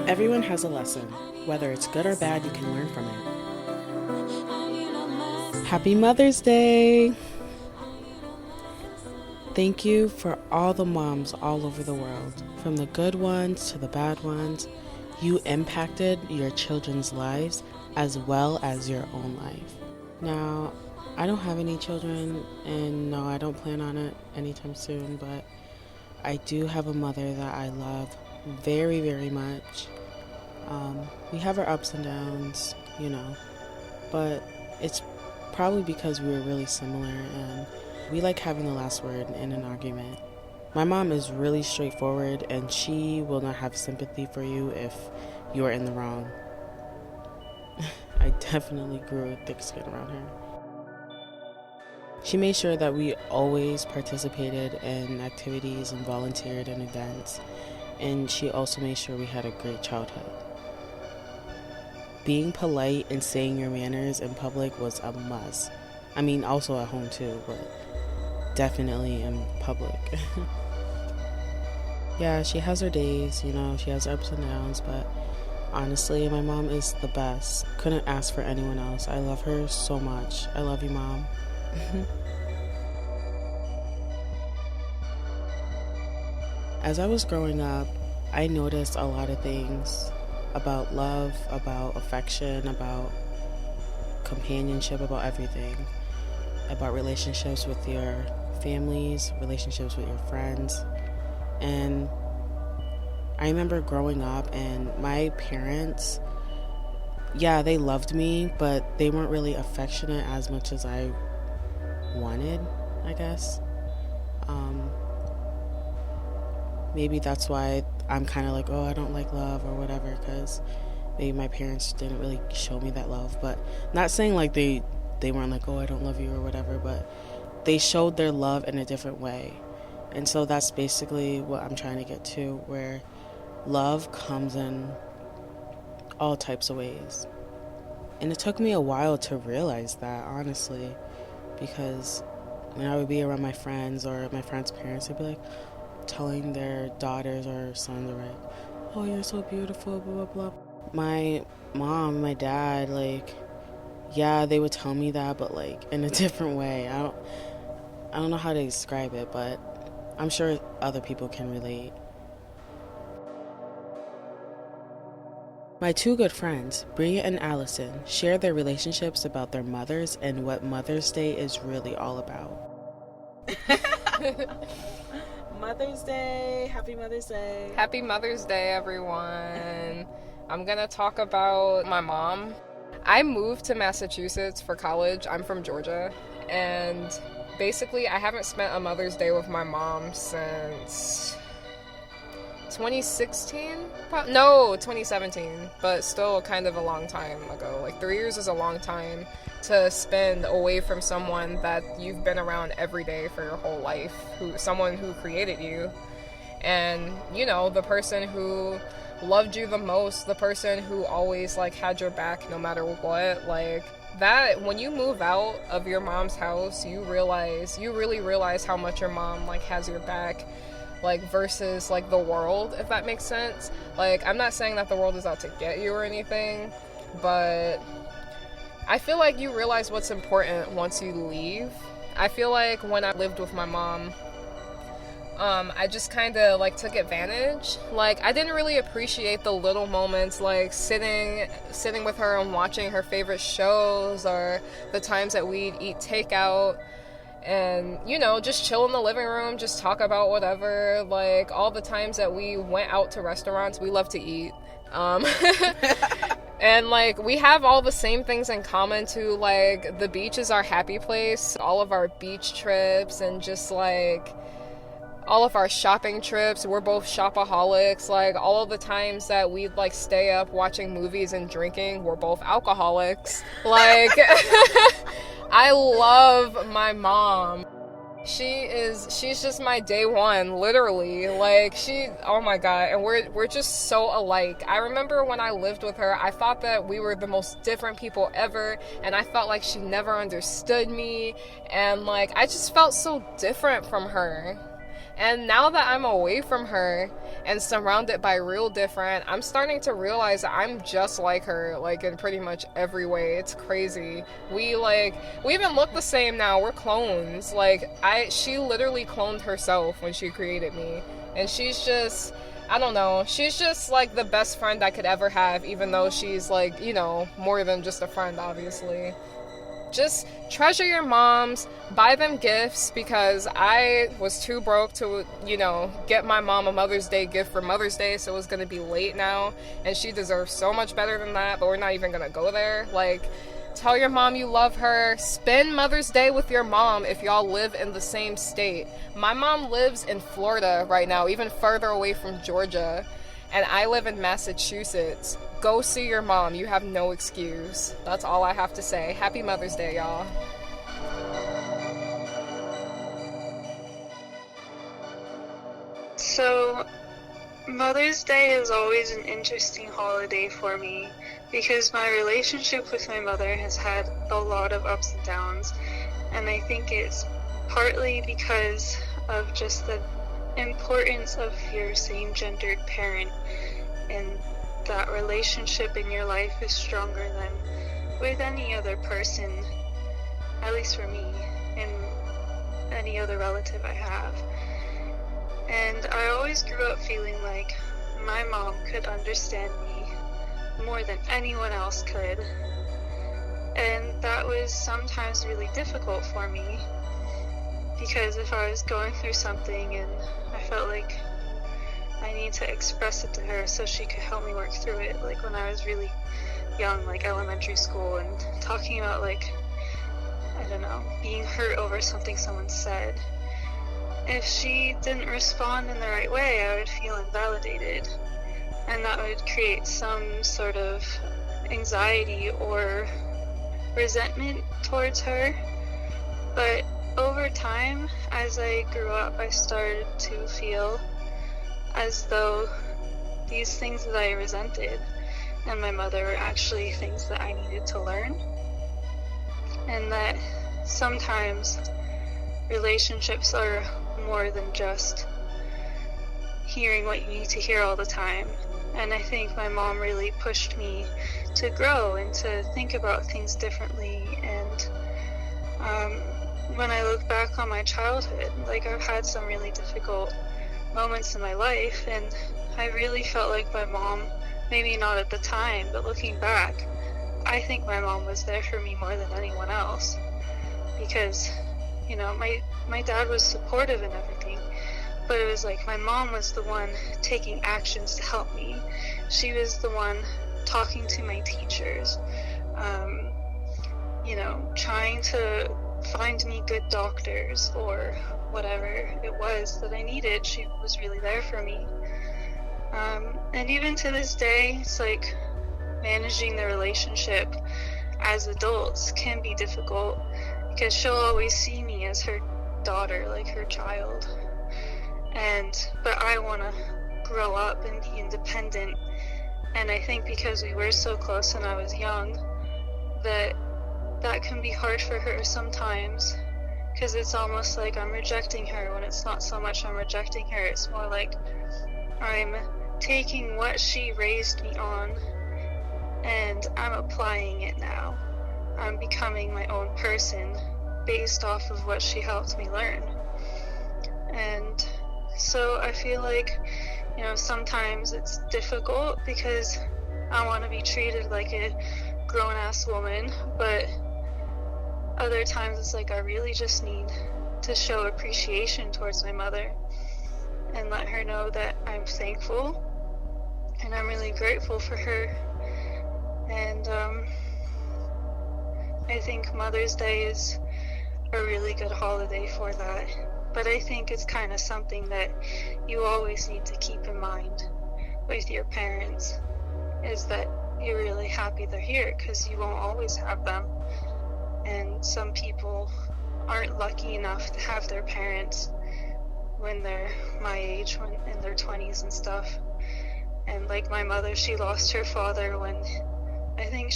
Everyone has a lesson. Whether it's good or bad, you can learn from it. Happy Mother's Day! Thank you for all the moms all over the world. From the good ones to the bad ones, you impacted your children's lives as well as your own life. Now, I don't have any children, and no, I don't plan on it anytime soon, but I do have a mother that I love very, very much. We have our ups and downs, but it's probably because we were really similar and we like having the last word in an argument. My mom is really straightforward and she will not have sympathy for you if you're in the wrong. I definitely grew a thick skin around her. She made sure that we always participated in activities and volunteered in events, and she also made sure we had a great childhood. Being polite and saying your manners in public was a must. I mean, also at home too, but definitely in public. Yeah, she has her days, she has ups and downs, but honestly, my mom is the best. Couldn't ask for anyone else. I love her so much. I love you, Mom. As I was growing up, I noticed a lot of things about love, about affection, about companionship, about everything, about relationships with your families, relationships with your friends. And I remember growing up and my parents, yeah, they loved me, but they weren't really affectionate as much as I wanted, I guess. Maybe that's why I'm kind of like, I don't like love or whatever, because maybe my parents didn't really show me that love. But not saying like they weren't like, I don't love you or whatever, but they showed their love in a different way. And so that's basically what I'm trying to get to, where love comes in all types of ways. And it took me a while to realize that, honestly, because when I would be around my friends or my friends' parents, they'd be like telling their daughters or sons, like, you're so beautiful, blah, blah, blah. My mom, my dad, yeah, they would tell me that, but in a different way. I don't know how to describe it, but I'm sure other people can relate. My two good friends, Bria and Allison, share their relationships about their mothers and what Mother's Day is really all about. Mother's Day. Happy Mother's Day. Happy Mother's Day, everyone. I'm going to talk about my mom. I moved to Massachusetts for college. I'm from Georgia. And basically, I haven't spent a Mother's Day with my mom since 2016? No, 2017. But still kind of a long time ago. 3 years is a long time to spend away from someone that you've been around every day for your whole life, someone who created you, and the person who loved you the most, the person who always had your back no matter what. That, when you move out of your mom's house, you really realize how much your mom has your back, versus the world, if that makes sense. I'm not saying that the world is out to get you or anything, but I feel like you realize what's important once you leave. I feel like when I lived with my mom, I just kind of took advantage. I didn't really appreciate the little moments, sitting with her and watching her favorite shows, or the times that we'd eat takeout and, just chill in the living room, just talk about whatever. All the times that we went out to restaurants, we love to eat. And we have all the same things in common too. The beach is our happy place. All of our beach trips and just all of our shopping trips, we're both shopaholics. All of the times that we'd stay up watching movies and drinking, we're both alcoholics. I love my mom. She's just my day one, literally. Like, oh my god, and we're just so alike. I remember when I lived with her, I thought that we were the most different people ever, and I felt like she never understood me, and like, I just felt so different from her. And now that I'm away from her and surrounded by real different, I'm starting to realize that I'm just like her, like in pretty much every way. It's crazy. We even look the same now. We're clones. She literally cloned herself when she created me. And she's just, I don't know, she's just like the best friend I could ever have, even though she's like, more than just a friend, obviously. Just treasure your moms, buy them gifts, because I was too broke to, get my mom a Mother's Day gift for Mother's Day, so it was going to be late now, and she deserves so much better than that, but we're not even going to go there. Like, tell your mom you love her, spend Mother's Day with your mom if y'all live in the same state. My mom lives in Florida right now, even further away from Georgia, and I live in Massachusetts. Go see your mom. You have no excuse. That's all I have to say. Happy Mother's Day, y'all. So, Mother's Day is always an interesting holiday for me because my relationship with my mother has had a lot of ups and downs, and I think it's partly because of just the importance of your same-gendered parent, and that relationship in your life is stronger than with any other person, at least for me, and any other relative I have. And I always grew up feeling like my mom could understand me more than anyone else could. And that was sometimes really difficult for me, because if I was going through something and I felt like I need to express it to her so she could help me work through it, like when I was really young, like elementary school, and talking about being hurt over something someone said. If she didn't respond in the right way, I would feel invalidated, and that would create some sort of anxiety or resentment towards her. But over time, as I grew up, I started to feel as though these things that I resented and my mother were actually things that I needed to learn, and that sometimes relationships are more than just hearing what you need to hear all the time. And I think my mom really pushed me to grow and to think about things differently. And when I look back on my childhood, I've had some really difficult moments in my life, and I really felt like my mom, maybe not at the time, but looking back, I think my mom was there for me more than anyone else, because my dad was supportive in everything, but it was like my mom was the one taking actions to help me. She was the one talking to my teachers, trying to find me good doctors or whatever it was that I needed. She was really there for me. And even to this day, it's like managing the relationship as adults can be difficult, because she'll always see me as her daughter, like her child. But I want to grow up and be independent. And I think because we were so close when I was young, that can be hard for her sometimes, because it's almost like I'm rejecting her, when it's not so much I'm rejecting her, it's more like I'm taking what she raised me on and I'm applying it now. I'm becoming my own person based off of what she helped me learn. And so I feel like, sometimes it's difficult because I want to be treated like a grown-ass woman, but other times it's like I really just need to show appreciation towards my mother and let her know that I'm thankful and I'm really grateful for her. And I think Mother's Day is a really good holiday for that. But I think it's kind of something that you always need to keep in mind with your parents, is that you're really happy they're here, because you won't always have them. And some people aren't lucky enough to have their parents when they're my age, when in their 20s and stuff. And like my mother, she lost her father when I think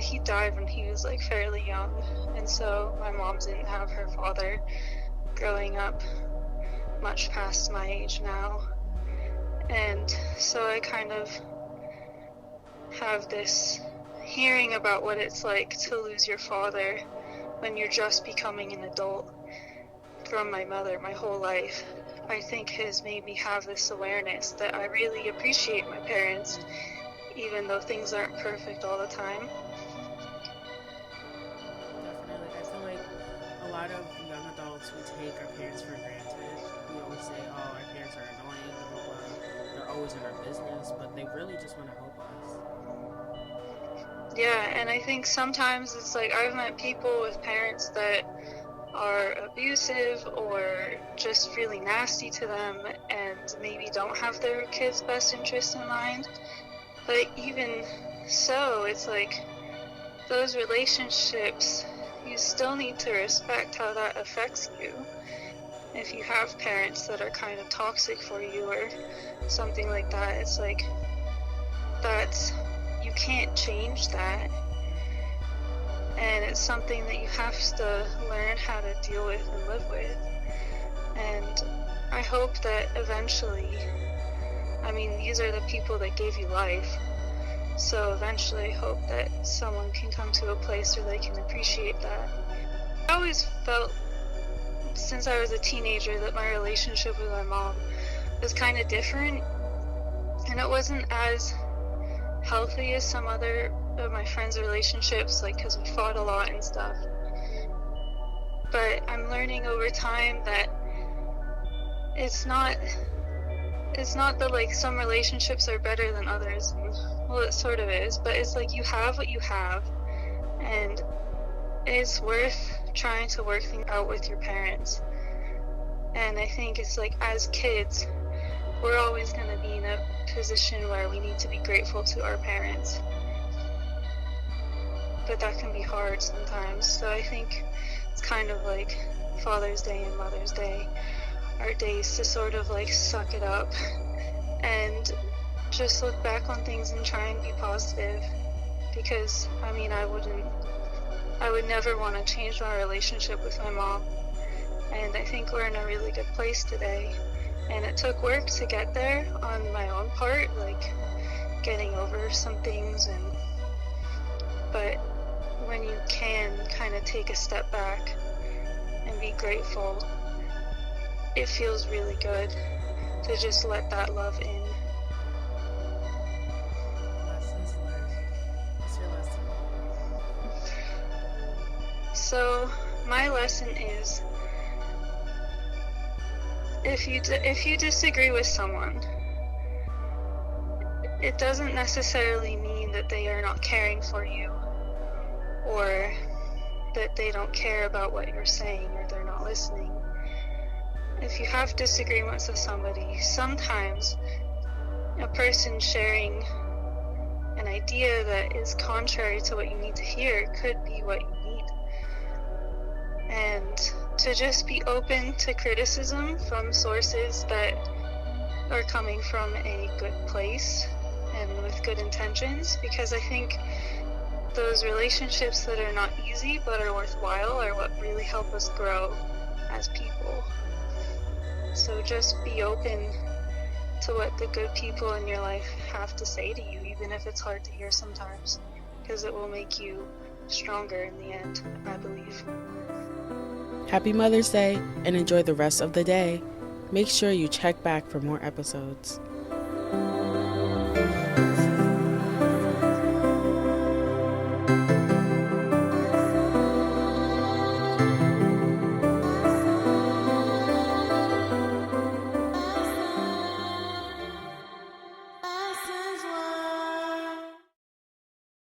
he died when he was like fairly young, and so my mom didn't have her father growing up much past my age now. And so I kind of have this hearing about what it's like to lose your father when you're just becoming an adult from my mother my whole life. I think has made me have this awareness that I really appreciate my parents, even though things aren't perfect all the time. Definitely. I feel like a lot of young adults, we take our parents for granted. We always say, oh, our parents are annoying, blah, blah, blah. They're always in our business, but they really just want to help us. Yeah, and I think sometimes it's like I've met people with parents that are abusive or just really nasty to them and maybe don't have their kids' best interests in mind. But even so, it's like those relationships, you still need to respect how that affects you. If you have parents that are kind of toxic for you or something like that, it's like you can't change that. And it's something that you have to learn how to deal with and live with. And I hope that eventually, I mean, these are the people that gave you life. So eventually I hope that someone can come to a place where they can appreciate that. I always felt, since I was a teenager, that my relationship with my mom was kind of different. And it wasn't as healthy as some other of my friends' relationships, like because we fought a lot and stuff. But I'm learning over time that it's not that like some relationships are better than others. Well, it sort of is, but it's like you have what you have, and it's worth trying to work things out with your parents. And I think it's like as kids, we're always going to be in a position where we need to be grateful to our parents. But that can be hard sometimes. So I think it's kind of like Father's Day and Mother's Day are days to sort of like suck it up and just look back on things and try and be positive. Because, I mean, I would never want to change my relationship with my mom. And I think we're in a really good place today. And it took work to get there on my own part, like getting over some things. But when you can kind of take a step back and be grateful, it feels really good to just let that love in. Lessons learned. What's your lesson? So my lesson is, if you disagree with someone, it doesn't necessarily mean that they are not caring for you, or that they don't care about what you're saying, or they're not listening. If you have disagreements with somebody, sometimes a person sharing an idea that is contrary to what you need to hear could be what you need. And to just be open to criticism from sources that are coming from a good place and with good intentions, because I think those relationships that are not easy but are worthwhile are what really help us grow as people. So just be open to what the good people in your life have to say to you, even if it's hard to hear sometimes, because it will make you stronger in the end, I believe. Happy Mother's Day and enjoy the rest of the day. Make sure you check back for more episodes.